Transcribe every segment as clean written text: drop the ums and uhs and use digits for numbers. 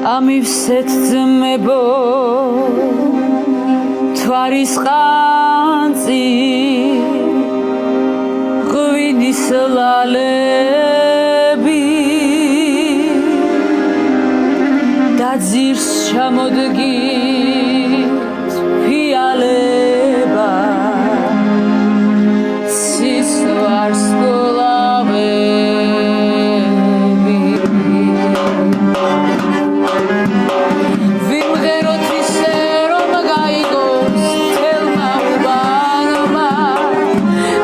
ამივსეთ ძმებო თვარის ყანწი ღვინის ლალები დაძირს ჩამოდგით ფიალება ცის ვარსკვლავები ვიმღეროთ ისე რომ გაიგოს თელმა უბანმა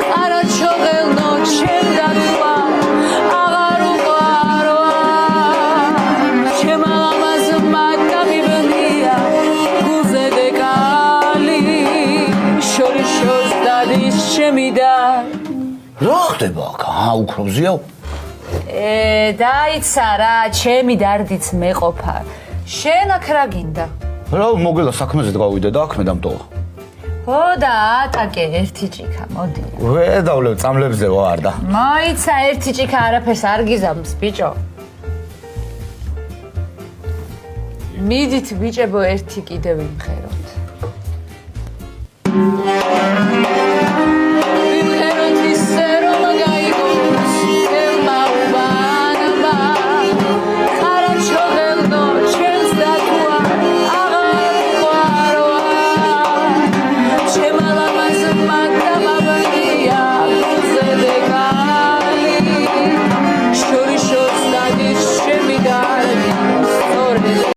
ყარაჩოღელნო ჩემ დათვა აღარ უყვარვა ჩემ ამაზმა გამიბნია გულზე დეკალი შორის შორს დადის ჩემი და რა ხდება აქ? უკროვზია? დაიცა რა, ჩემი დარდიც მეყოფა. შენ აქ რა გინდა? რა მოგელა საქმეზე გავიდე და აქ მე დამტოვა. ხო და ატაკე ერთი ჭიქა, მოდი. ვედავლებ წამლებზე ვარ და. მოიცა ერთი ჭიქა არაფერს არ გიზამს, ბიჭო. მიდით ბიჭებო ერთი კიდევ იმღეროთ.